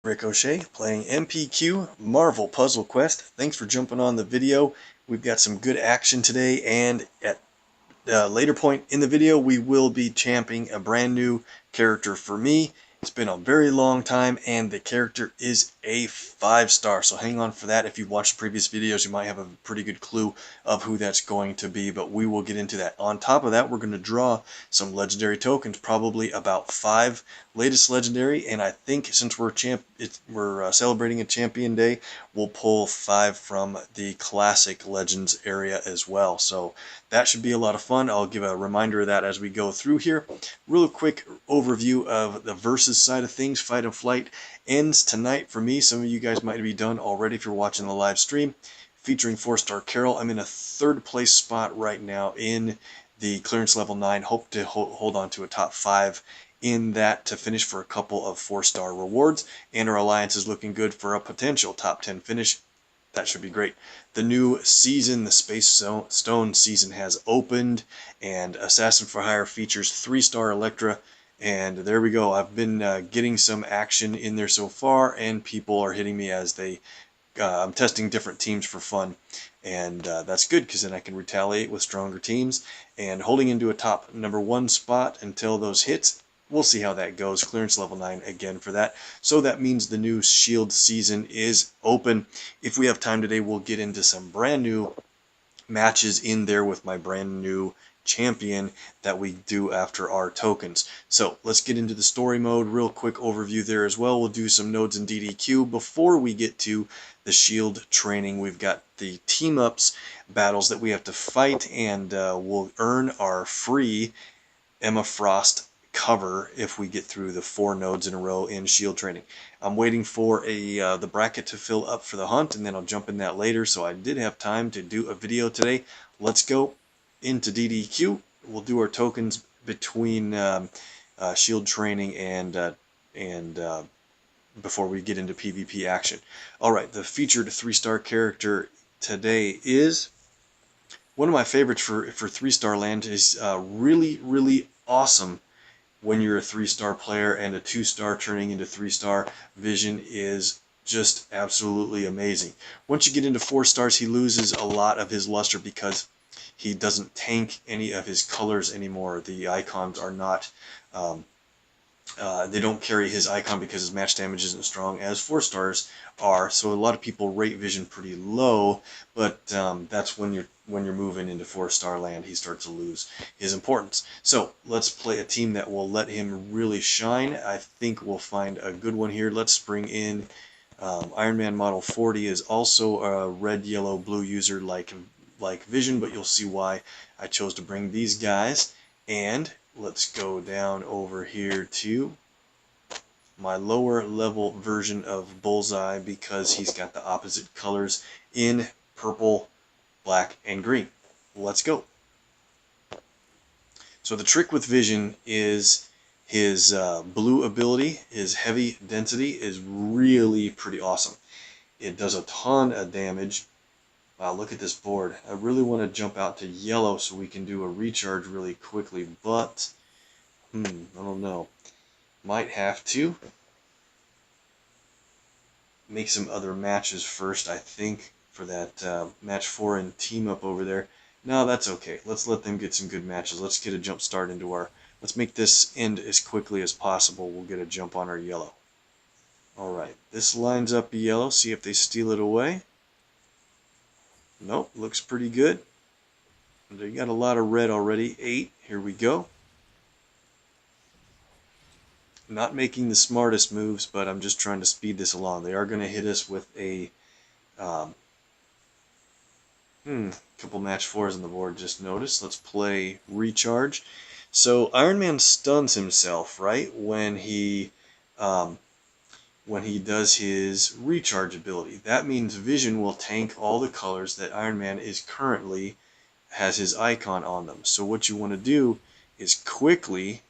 OShay playing MPQ Marvel Puzzle Quest. Thanks for jumping on the video. We've got some good action today, and at a later point in the video we will be championing a brand new character for me. It's been a very long time, and the character is a 5-star, so hang on for that. If you've watched the previous videos, you might have a pretty good clue of who that's going to be, but we will get into that. On top of that, we're going to draw some legendary tokens, probably about 5 latest legendary, and I think since we're celebrating a champion day, we'll pull 5 from the classic legends area as well. So that should be a lot of fun. I'll give a reminder of that as we go through here. Real quick overview of the versus side of things. Fight and Flight ends tonight for me. Some of you guys might be done already if you're watching the live stream. Featuring 4-star Carol. I'm in a 3rd place spot right now in the clearance level 9. Hope to hold on to a top 5 in that to finish for a couple of 4-star rewards. And our alliance is looking good for a potential top 10 finish. That should be great. The new season, the Space Stone season, has opened, and Assassin for Hire features 3-star Electra, and there we go. I've been getting some action in there so far, and people are hitting me as they I'm testing different teams for fun, and that's good because then I can retaliate with stronger teams, and holding into a top number 1 spot until those hits. We'll see how that goes. Clearance level 9 again for that. So that means the new Shield season is open. If we have time today, we'll get into some brand new matches in there with my brand new champion that we do after our tokens. So let's get into the story mode. Real quick overview there as well. We'll do some nodes in DDQ before we get to the Shield training. We've got the team ups battles that we have to fight, and we'll earn our free Emma Frost cover if we get through the 4 nodes in a row in Shield training. I'm waiting for the bracket to fill up for the hunt, and then I'll jump in that later. So I did have time to do a video today. Let's go into DDQ. We'll do our tokens between Shield training and before we get into PvP action. All right, the featured 3-star character today is one of my favorites for 3-star land. Is really awesome. When you're a 3-star player and a 2-star turning into 3-star, Vision is just absolutely amazing. Once you get into 4 stars, he loses a lot of his luster because he doesn't tank any of his colors anymore. The icons are not, they don't carry his icon because his match damage isn't as strong as 4 stars are. So a lot of people rate Vision pretty low, but that's when you're moving into 4-star land, he starts to lose his importance. So let's play a team that will let him really shine. I think we'll find a good one here. Let's bring in Iron Man Model 40 is also a red, yellow, blue user like Vision, but you'll see why I chose to bring these guys. And let's go down over here to my lower level version of Bullseye because he's got the opposite colors in purple, black, and green. Let's go. So the trick with Vision is his blue ability, his heavy density is really pretty awesome. It does a ton of damage. Wow, look at this board. I really want to jump out to yellow so we can do a recharge really quickly, but I don't know. Might have to make some other matches first, I think, for that match 4 and team up over there. No, that's okay. Let's let them get some good matches. Let's get a jump start into our... Let's make this end as quickly as possible. We'll get a jump on our yellow. Alright, this lines up yellow. See if they steal it away. Nope, looks pretty good. They got a lot of red already. 8. Here we go. Not making the smartest moves, but I'm just trying to speed this along. They are going to hit us with a couple match 4s on the board, just noticed. Let's play recharge. So Iron Man stuns himself, right, when he does his recharge ability. That means Vision will tank all the colors that Iron Man is currently has his icon on them. So what you want to do is quickly,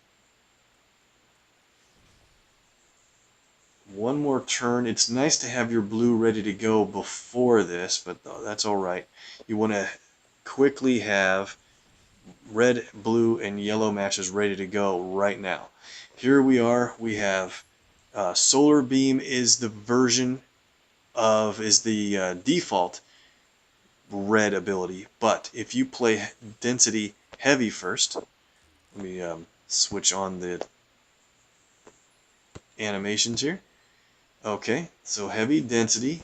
one more turn. It's nice to have your blue ready to go before this, but that's alright. You want to quickly have red, blue, and yellow matches ready to go right now. Here we are. We have Solar Beam is the default red ability, but if you play Density Heavy first, let me switch on the animations here. Okay, so Heavy Density.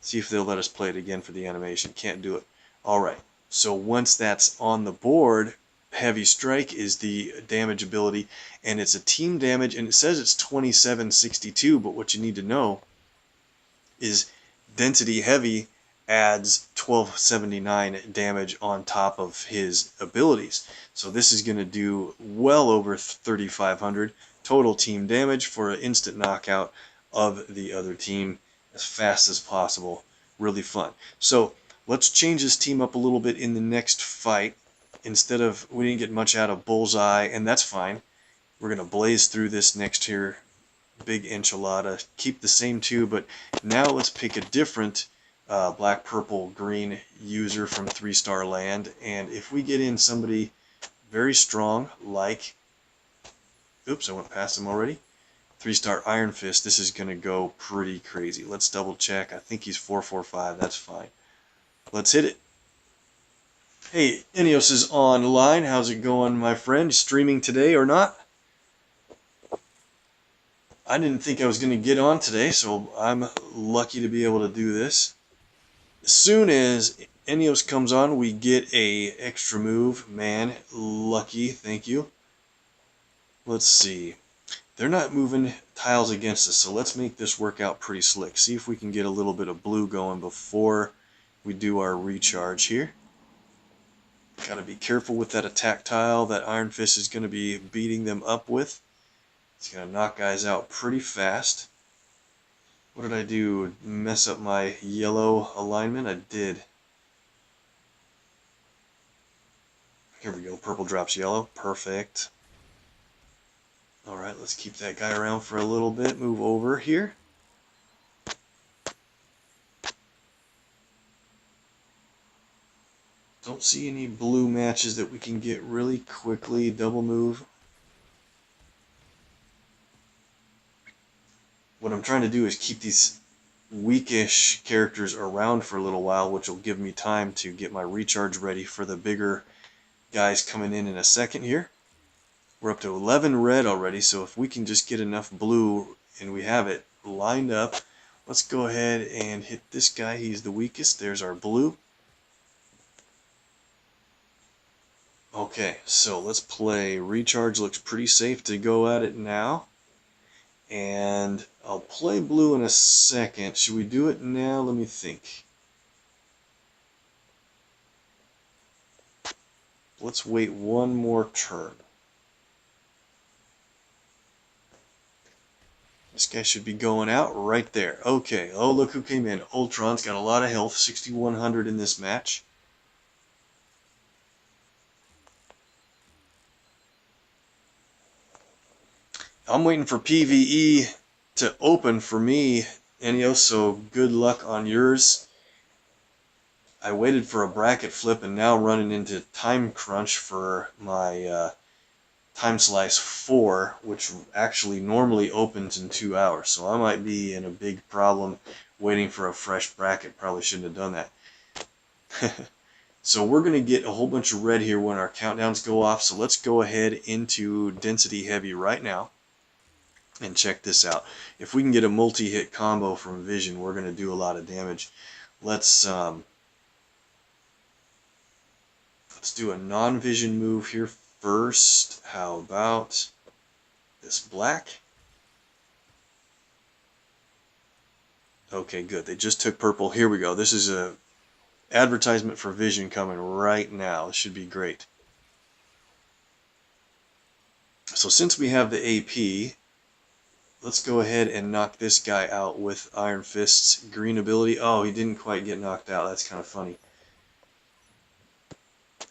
See if they'll let us play it again for the animation. Can't do it. Alright, so once that's on the board, Heavy Strike is the damage ability, and it's a team damage, and it says it's 2762, but what you need to know is Density Heavy adds 1279 damage on top of his abilities. So this is going to do well over 3500 total team damage for an instant knockout of the other team as fast as possible. Really fun. So let's change this team up a little bit in the next fight. Instead of, we didn't get much out of Bullseye, and that's fine. We're going to blaze through this next here. Big enchilada. Keep the same two, but now let's pick a different black, purple, green user from 3-star land. And if we get in somebody very strong, like, oops, I went past him already. 3-star Iron Fist, this is going to go pretty crazy. Let's double check. I think he's 445. That's fine. Let's hit it. Hey, Ineos is online. How's it going, my friend? Streaming today or not? I didn't think I was going to get on today, so I'm lucky to be able to do this. As soon as Ineos comes on, we get a extra move. Man, lucky, thank you. Let's see. They're not moving tiles against us, so let's make this work out pretty slick. See if we can get a little bit of blue going before we do our recharge here. Gotta be careful with that attack tile that Iron Fist is going to be beating them up with. It's going to knock guys out pretty fast. What did I do? Mess up my yellow alignment? I did. Here we go. Purple drops yellow. Perfect. Alright, let's keep that guy around for a little bit. Move over here. Don't see any blue matches that we can get really quickly. Double move. What I'm trying to do is keep these weakish characters around for a little while, which will give me time to get my recharge ready for the bigger guys coming in a second here. We're up to 11 red already, so if we can just get enough blue and we have it lined up, let's go ahead and hit this guy. He's the weakest. There's our blue. Okay, so let's play. Recharge looks pretty safe to go at it now. And I'll play blue in a second. Should we do it now? Let me think. Let's wait one more turn. This guy should be going out right there. Okay, oh look who came in. Ultron's got a lot of health, 6,100 in this match. I'm waiting for PvE to open for me, Enio, so good luck on yours. I waited for a bracket flip and now running into time crunch for my Time Slice 4, which actually normally opens in 2 hours. So I might be in a big problem waiting for a fresh bracket. Probably shouldn't have done that. So we're going to get a whole bunch of red here when our countdowns go off. So let's go ahead into Density Heavy right now. And check this out. If we can get a multi-hit combo from Vision, we're going to do a lot of damage. Let's do a non-Vision move here first. How about this black? Okay, good. They just took purple. Here we go. This is a advertisement for Vision coming right now. This should be great. So since we have the AP, let's go ahead and knock this guy out with Iron Fist's green ability. Oh, he didn't quite get knocked out. That's kind of funny.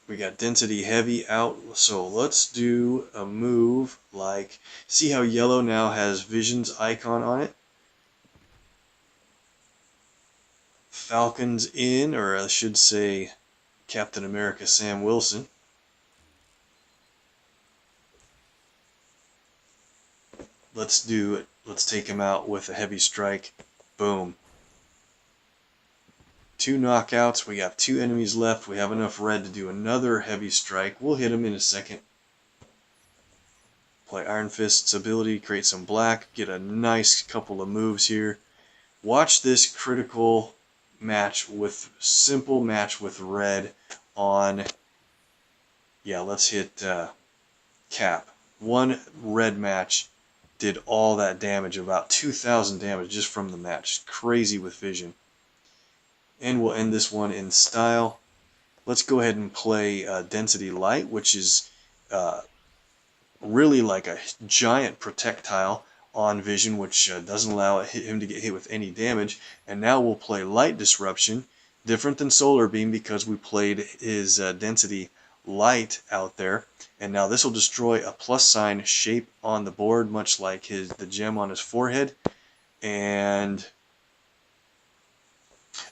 We got Density Heavy out, so let's do a move like, see how yellow now has Vision's icon on it? Falcon's in, or I should say Captain America Sam Wilson. Let's Let's take him out with a heavy strike. Boom. 2 knockouts. We got 2 enemies left. We have enough red to do another heavy strike. We'll hit him in a second. Play Iron Fist's ability, create some black, get a nice couple of moves here. Watch this critical match with simple match with red on. Yeah, let's hit cap. 1 red match did all that damage, about 2,000 damage just from the match. Crazy with vision. And we'll end this one in style. Let's go ahead and play Density Light, which is really like a giant projectile on vision, which doesn't allow him to get hit with any damage. And now we'll play Light Disruption, different than Solar Beam because we played his Density Light out there. And now this will destroy a plus sign shape on the board, much like the gem on his forehead. And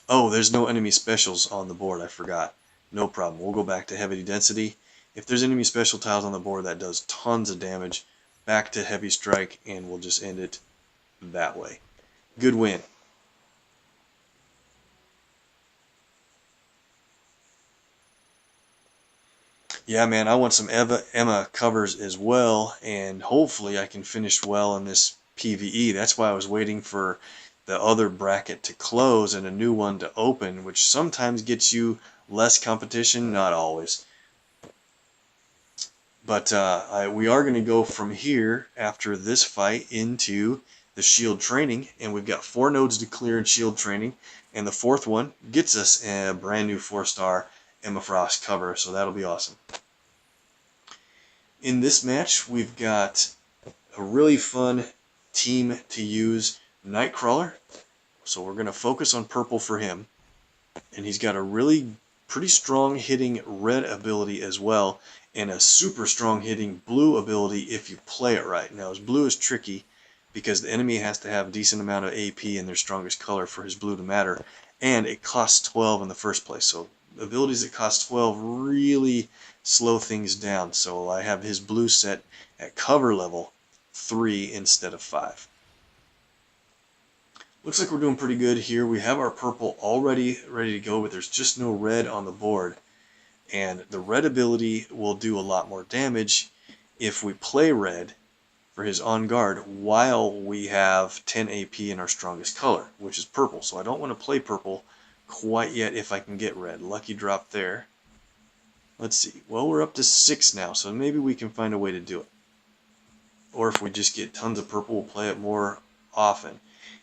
oh, there's no enemy specials on the board, I forgot. No problem, we'll go back to Heavy Density. If there's enemy special tiles on the board, that does tons of damage. Back to Heavy Strike, and we'll just end it that way. Good win. Yeah, man, I want some Emma covers as well, and hopefully I can finish well in this PvE. That's why I was waiting for the other bracket to close and a new one to open, which sometimes gets you less competition, not always. But we are going to go from here after this fight into the shield training, and we've got 4 nodes to clear in shield training, and the 4th one gets us a brand new 4-star Emma Frost cover, so that'll be awesome. In this match, we've got a really fun team to use, Nightcrawler, so we're going to focus on purple for him, and he's got a really pretty strong hitting red ability as well, and a super strong hitting blue ability if you play it right. Now his blue is tricky because the enemy has to have a decent amount of AP in their strongest color for his blue to matter, and it costs 12 in the first place, so abilities that cost 12 really slow things down. So I have his blue set at cover level 3 instead of 5. Looks like we're doing pretty good here. We have our purple already ready to go, but there's just no red on the board. And the red ability will do a lot more damage if we play red for his on guard while we have 10 AP in our strongest color, which is purple. So I don't want to play purple quite yet if I can get red. Lucky drop there. Let's see. Well, we're up to 6 now, so maybe we can find a way to do it. Or if we just get tons of purple, we'll play it more often.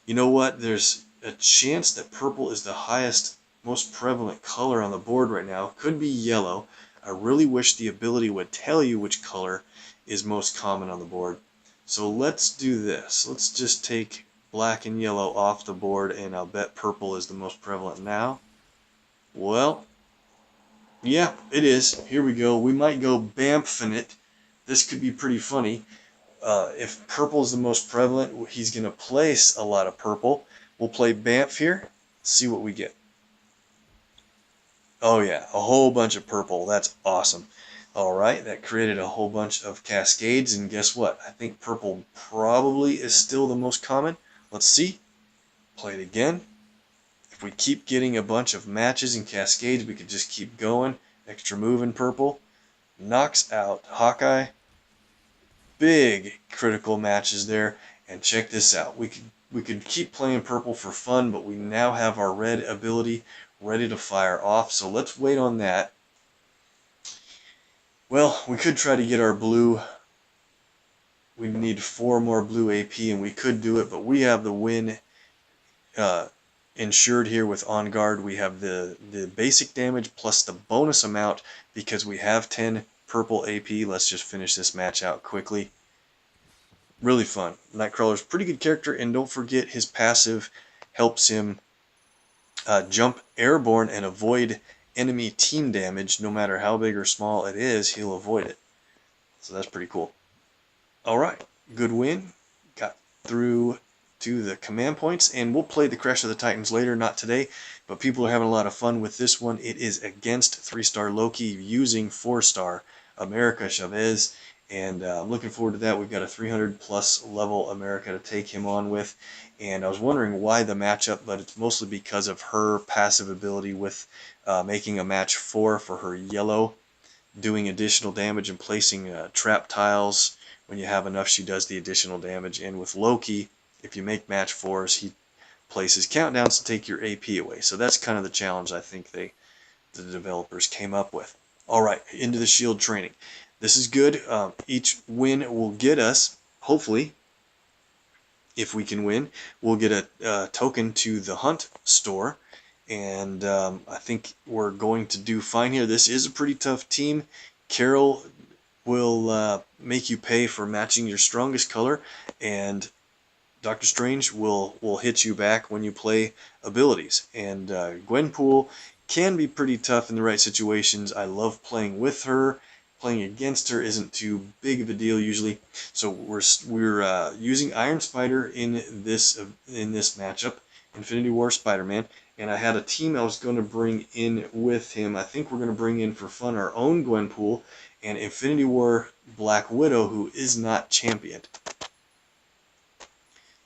You know what? There's a chance that purple is the highest, most prevalent color on the board right now. Could be yellow. I really wish the ability would tell you which color is most common on the board. So let's do this. Let's just take black and yellow off the board, and I'll bet purple is the most prevalent now. Well, yeah, it is. Here we go. We might go Bamfinite. This could be pretty funny. If purple is the most prevalent, he's going to place a lot of purple. We'll play Bamf here. See what we get. Oh yeah, a whole bunch of purple. That's awesome. Alright, that created a whole bunch of cascades, and guess what? I think purple probably is still the most common. Let's see. Play it again. If we keep getting a bunch of matches and cascades, we could just keep going. Extra move in purple. Knocks out Hawkeye. Big critical matches there. And check this out. We could keep playing purple for fun, but we now have our red ability ready to fire off. So let's wait on that. Well, we could try to get our blue. We need 4 more blue AP, and we could do it, but we have the win insured here with On Guard. We have the basic damage plus the bonus amount because we have 10 purple AP. Let's just finish this match out quickly. Really fun. Nightcrawler's a pretty good character, and don't forget his passive helps him jump airborne and avoid enemy team damage. No matter how big or small it is, he'll avoid it. So that's pretty cool. Alright, good win. Got through to the command points, and we'll play the Crash of the Titans later, not today, but people are having a lot of fun with this one. It is against 3-star Loki using 4-star America Chavez, And I'm looking forward to that. We've got a 300 plus level America to take him on with, and I was wondering why the matchup, but it's mostly because of her passive ability with making a match 4 for her yellow, doing additional damage and placing trap tiles. When you have enough, she does the additional damage. And with Loki, if you make match 4s, he places countdowns to take your AP away. So that's kind of the challenge I think the developers came up with. All right, into the shield training. This is good. Each win will get us, hopefully, if we can win, we'll get a token to the hunt store. And I think we're going to do fine here. This is a pretty tough team. Carol will make you pay for matching your strongest color, and Doctor Strange will hit you back when you play abilities. And Gwenpool can be pretty tough in the right situations. I love playing with her. Playing against her isn't too big of a deal usually. So we're using Iron Spider in this matchup, Infinity War Spider-Man. And I had a team I was going to bring in with him. I think we're going to bring in for fun our own Gwenpool and Infinity War Black Widow, who is not championed.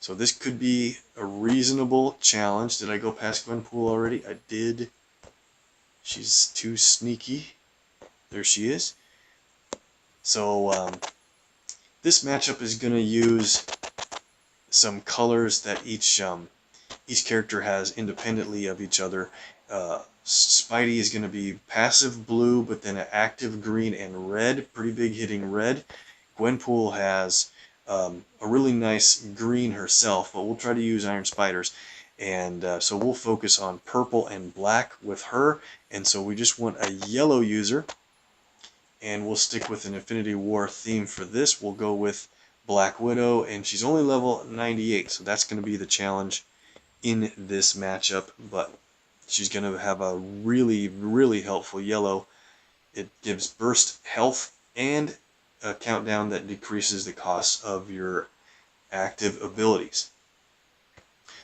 So this could be a reasonable challenge. Did I go past Gwenpool already? I did. She's too sneaky. There she is. So this matchup is going to use some colors that each character has independently of each other. Spidey is going to be passive blue, but then an active green and red, pretty big hitting red. Gwenpool has a really nice green herself, but we'll try to use Iron Spiders. And so we'll focus on purple and black with her. And so we just want a yellow user. And we'll stick with an Infinity War theme for this. We'll go with Black Widow, and she's only level 98, so that's going to be the challenge in this matchup. But she's going to have a really, really helpful yellow. It gives burst health and a countdown that decreases the cost of your active abilities.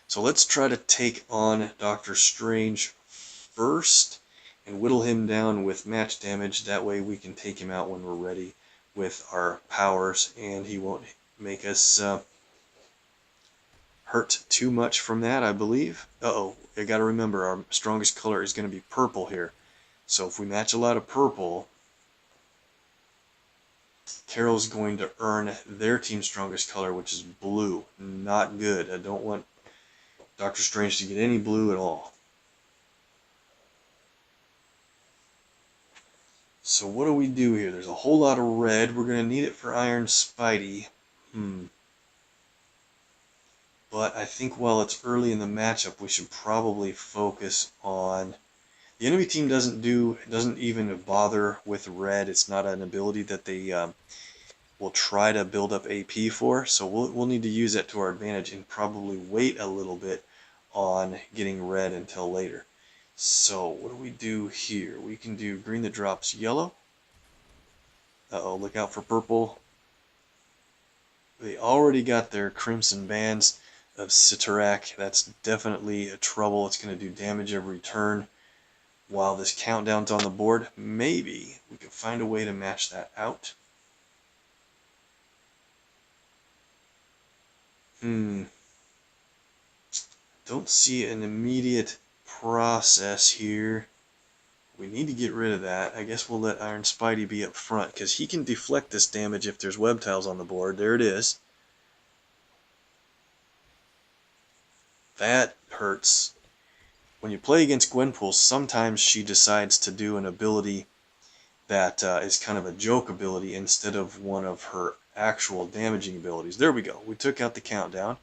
So let's try to take on Doctor Strange first and whittle him down with match damage. That way we can take him out when we're ready with our powers, and he won't make us hurt too much from that, I believe. Uh-oh, I gotta remember our strongest color is going to be purple here. So if we match a lot of purple, Carol's going to earn their team's strongest color, which is blue. Not good. I don't want Doctor Strange to get any blue at all. So what do we do here? There's a whole lot of red. We're going to need it for Iron Spidey. But I think while it's early in the matchup, we should probably focus on... The enemy team doesn't even bother with red. It's not an ability that they will try to build up AP for. So we'll need to use that to our advantage and probably wait a little bit on getting red until later. So what do we do here? We can do green that drops yellow. Uh-oh, look out for purple. They already got their crimson bands of Citarac. That's definitely a trouble. It's going to do damage every turn. While this countdown's on the board, maybe we can find a way to match that out. Don't see an immediate process here. We need to get rid of that. I guess we'll let Iron Spidey be up front, because he can deflect this damage if there's web tiles on the board. There it is. That hurts. When you play against Gwenpool, sometimes she decides to do an ability that is kind of a joke ability instead of one of her actual damaging abilities. There we go. We took out the countdown.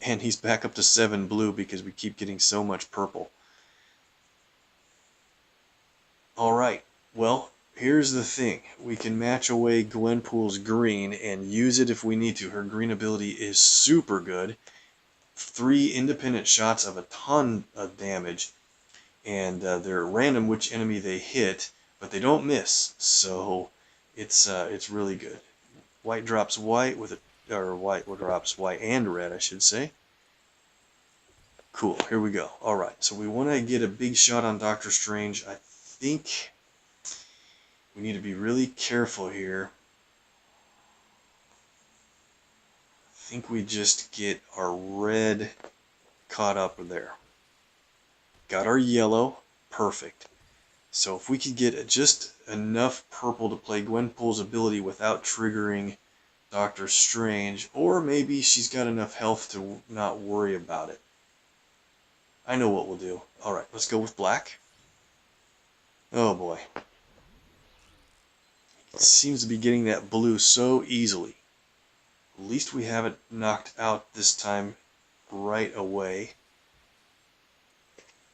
And he's back up to 7 blue because we keep getting so much purple. Alright, well, here's the thing. We can match away Gwenpool's green and use it if we need to. Her green ability is super good. 3 independent shots of a ton of damage. And they're random which enemy they hit, but they don't miss. So it's really good. White drops white with a, or white drops white and red, I should say. Cool, here we go. Alright, so we want to get a big shot on Doctor Strange. I think We need to be really careful here. I think we just get our red caught up there. Got our yellow. Perfect. So if we could get just enough purple to play Gwenpool's ability without triggering Doctor Strange, or maybe she's got enough health to not worry about it. I know what we'll do. Alright, let's go with black. Oh boy. It seems to be getting that blue so easily. At least we have it knocked out this time right away.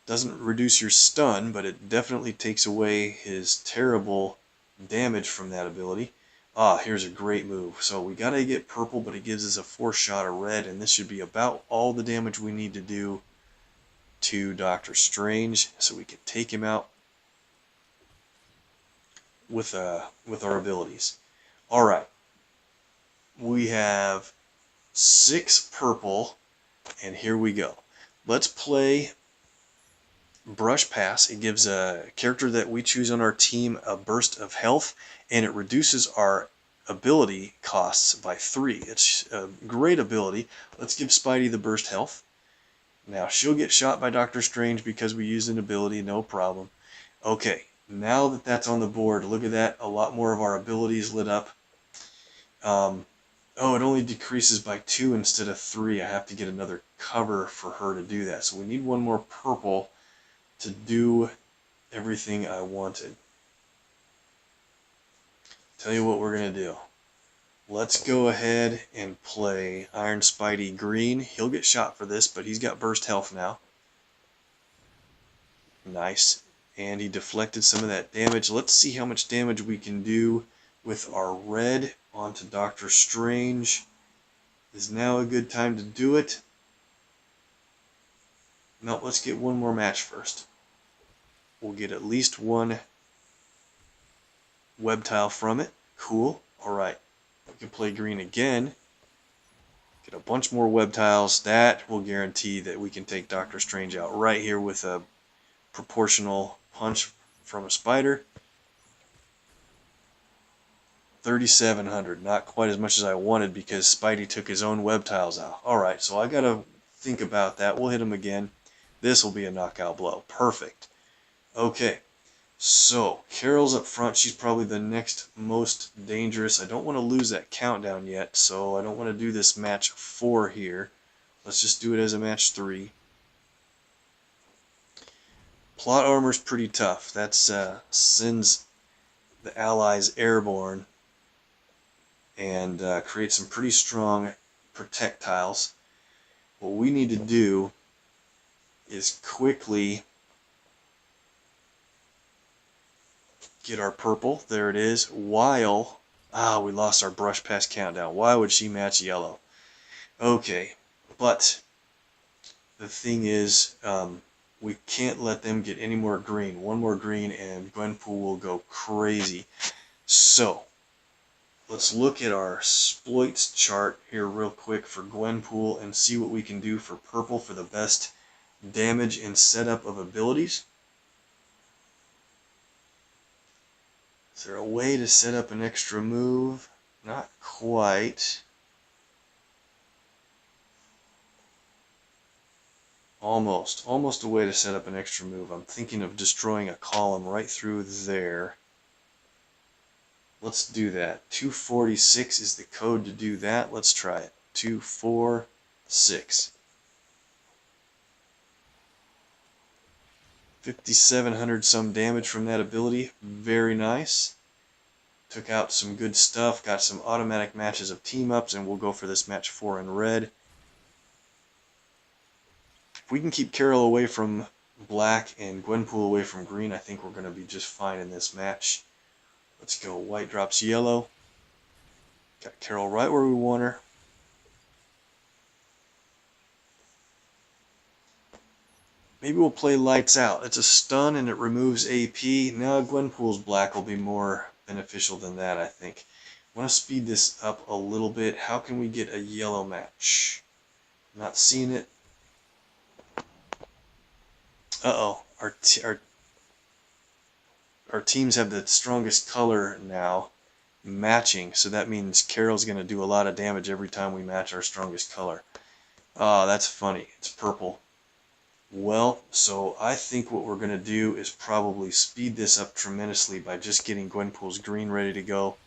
Doesn't reduce your stun, but it definitely takes away his terrible damage from that ability. Ah, here's a great move. So we gotta get purple, but it gives us a 4-shot of red, and this should be about all the damage we need to do to Doctor Strange, so we can take him out with our abilities. Alright. We have 6 purple, and here we go. Let's play Brush Pass. It gives a character that we choose on our team a burst of health, and it reduces our ability costs by 3. It's a great ability. Let's give Spidey the burst health. Now she'll get shot by Doctor Strange because we used an ability, no problem. Okay, now that that's on the board, look at that, a lot more of our abilities lit up. Oh, it only decreases by 2 instead of 3. I have to get another cover for her to do that. So we need one more purple to do everything I wanted. Tell you what we're going to do. Let's go ahead and play Iron Spidey green. He'll get shot for this, but he's got burst health now. Nice. And he deflected some of that damage. Let's see how much damage we can do with our red onto Doctor Strange. Is now a good time to do it? No, let's get one more match first. We'll get at least one web tile from it. Cool. Alright. We can play green again. Get a bunch more web tiles. That will guarantee that we can take Doctor Strange out right here with a proportional punch from a spider. 3,700. Not quite as much as I wanted because Spidey took his own web tiles out. Alright, so I gotta think about that. We'll hit him again. This will be a knockout blow. Perfect. Okay. So, Carol's up front. She's probably the next most dangerous. I don't want to lose that countdown yet, so I don't want to do this match 4 here. Let's just do it as a match 3. Plot armor's pretty tough. That sends the allies airborne and creates some pretty strong projectiles. What we need to do is quickly get our purple. There it is. While we lost our brush pass countdown. Why would she match yellow? Okay, but the thing is, we can't let them get any more green. One more green and Gwenpool will go crazy. So let's look at our exploits chart here real quick for Gwenpool and see what we can do for purple for the best damage and setup of abilities. Is there a way to set up an extra move? Not quite. Almost a way to set up an extra move. I'm thinking of destroying a column right through there. Let's do that. 246 is the code to do that. Let's try it. 246. 5,700 some damage from that ability. Very nice. Took out some good stuff. Got some automatic matches of team-ups, and we'll go for this match 4 in red. If we can keep Carol away from black and Gwenpool away from green, I think we're going to be just fine in this match. Let's go. White drops yellow. Got Carol right where we want her. Maybe we'll play Lights Out. It's a stun and it removes AP. Now Gwenpool's black will be more beneficial than that, I think. I want to speed this up a little bit. How can we get a yellow match? Not seeing it. Uh-oh. our teams have the strongest color now matching, so that means Carol's going to do a lot of damage every time we match our strongest color. Ah, that's funny. It's purple. Well, so I think what we're going to do is probably speed this up tremendously by just getting Gwenpool's green ready to go.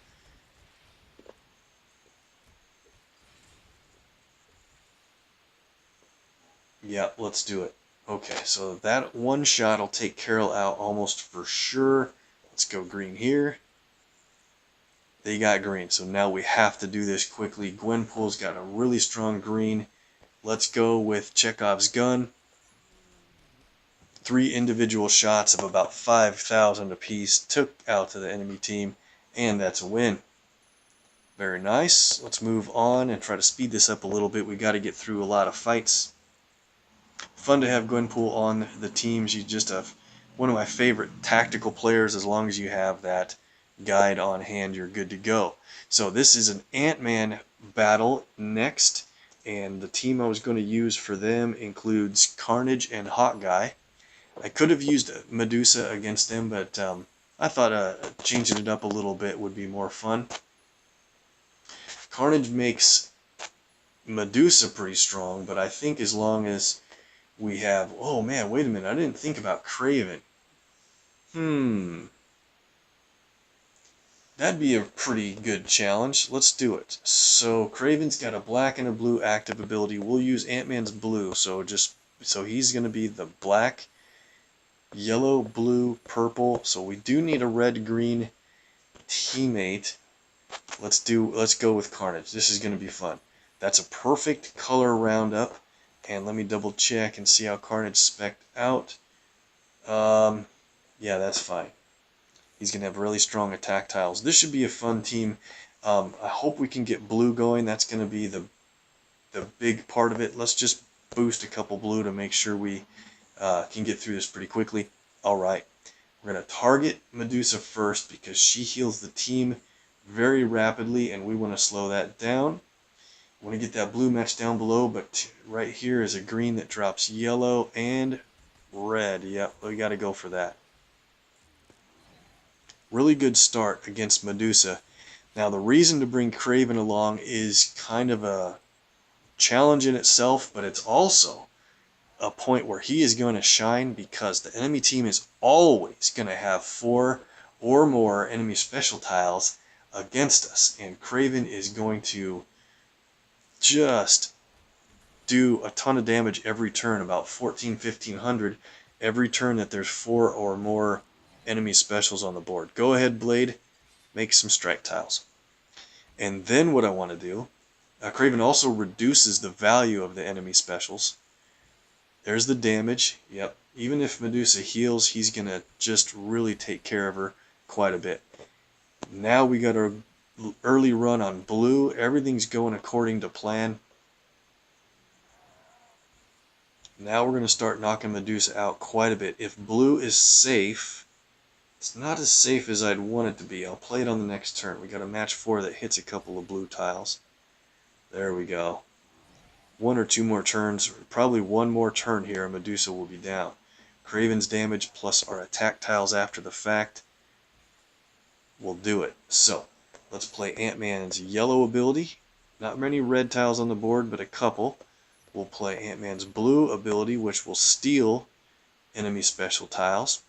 Yeah, let's do it. Okay, so that one shot will take Carol out almost for sure. Let's go green here. They got green, so now we have to do this quickly. Gwenpool's got a really strong green. Let's go with Chekhov's gun. 3 individual shots of about 5,000 apiece took out to the enemy team, and that's a win. Very nice. Let's move on and try to speed this up a little bit. We got to get through a lot of fights. Fun to have Gwenpool on the team. She's just one of my favorite tactical players. As long as you have that guide on hand, you're good to go. So this is an AntMan battle next, and the team I was going to use for them includes Carnage and Hawkeye. I could have used Medusa against them, but I thought changing it up a little bit would be more fun. Carnage makes Medusa pretty strong, but I think as long as we have... Oh man, wait a minute, I didn't think about Kraven. That'd be a pretty good challenge. Let's do it. So Kraven's got a black and a blue active ability. We'll use Ant-Man's blue, so he's going to be the black, yellow, blue, purple. So we do need a red-green teammate. Let's go with Carnage. This is going to be fun. That's a perfect color roundup. And let me double check and see how Carnage spec'd out. Yeah, that's fine. He's going to have really strong attack tiles. This should be a fun team. I hope we can get blue going. That's going to be the big part of it. Let's just boost a couple blue to make sure we can get through this pretty quickly. Alright, we're going to target Medusa first because she heals the team very rapidly, and we want to slow that down. We want to get that blue match down below, but right here is a green that drops yellow and red. Yep, we got to go for that. Really good start against Medusa. Now the reason to bring Kraven along is kind of a challenge in itself, but it's also a point where he is going to shine because the enemy team is always going to have 4 or more enemy special tiles against us, and Kraven is going to just do a ton of damage every turn, about 1,500 every turn that there's 4 or more enemy specials on the board. Go ahead, Blade, make some strike tiles. And then what I want to do, Kraven also reduces the value of the enemy specials. There's the damage. Yep, even if Medusa heals, he's going to just really take care of her quite a bit. Now we got our early run on blue. Everything's going according to plan. Now we're going to start knocking Medusa out quite a bit. If blue is safe, it's not as safe as I'd want it to be. I'll play it on the next turn. We got a match 4 that hits a couple of blue tiles. There we go. 1 or 2 more turns, probably 1 more turn here, and Medusa will be down. Kraven's damage plus our attack tiles after the fact will do it. So, let's play Ant-Man's yellow ability. Not many red tiles on the board, but a couple. We'll play Ant-Man's blue ability, which will steal enemy special tiles.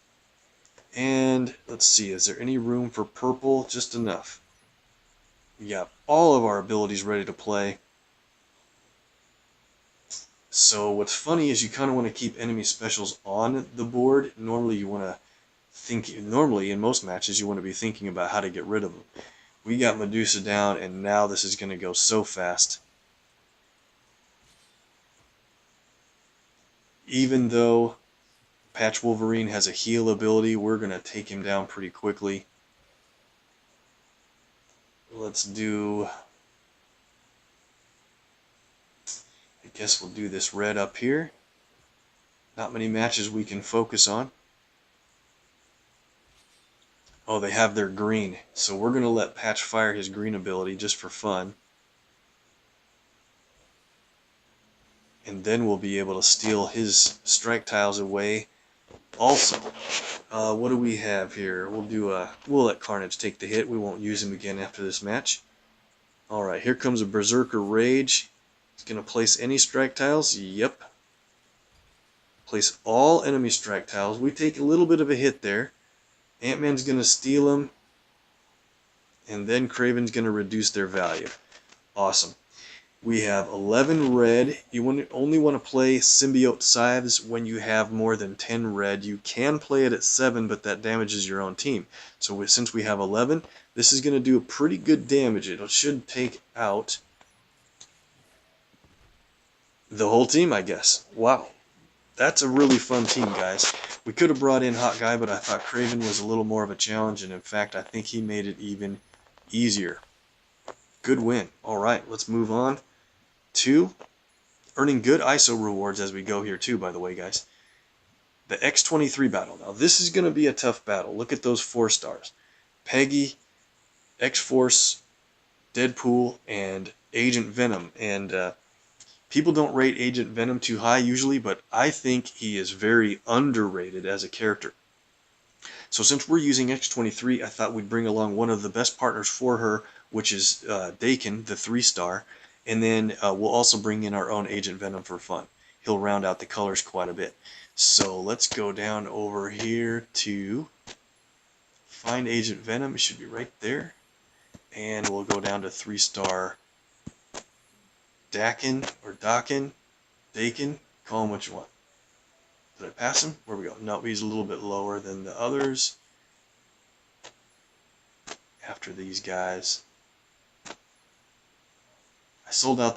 And let's see, is there any room for purple? Just enough. We got all of our abilities ready to play. So what's funny is you kind of want to keep enemy specials on the board. Normally in most matches you want to be thinking about how to get rid of them. We got Medusa down, and now this is going to go so fast. Even though Patch Wolverine has a heal ability, we're going to take him down pretty quickly. Let's do... I guess we'll do this red up here. Not many matches we can focus on. Oh, they have their green. So we're going to let Patch fire his green ability just for fun. And then we'll be able to steal his strike tiles away Also, what do we have here? We'll let Carnage take the hit. We won't use him again after this match. Alright, here comes a Berserker Rage. He's going to place any strike tiles. Yep. Place all enemy strike tiles. We take a little bit of a hit there. Ant-Man's going to steal them. And then Kraven's going to reduce their value. Awesome. We have 11 red. You only want to play Symbiote Scythes when you have more than 10 red. You can play it at 7, but that damages your own team. So since we have 11, this is going to do a pretty good damage. It should take out the whole team, I guess. Wow. That's a really fun team, guys. We could have brought in Hot Guy, but I thought Kraven was a little more of a challenge, and in fact, I think he made it even easier. Good win. Alright, let's move on to earning good ISO rewards as we go here too, by the way, guys. The X-23 battle. Now, this is going to be a tough battle. Look at those 4 stars. Peggy, X-Force, Deadpool, and Agent Venom. And people don't rate Agent Venom too high usually, but I think he is very underrated as a character. So since we're using X-23, I thought we'd bring along one of the best partners for her, which is Dakin, the 3-star. And then we'll also bring in our own Agent Venom for fun. He'll round out the colors quite a bit. So let's go down over here to find Agent Venom. It should be right there. And we'll go down to 3-star Dakin, call him what you want. Did I pass him? Where we go? No, he's a little bit lower than the others. After these guys. I sold out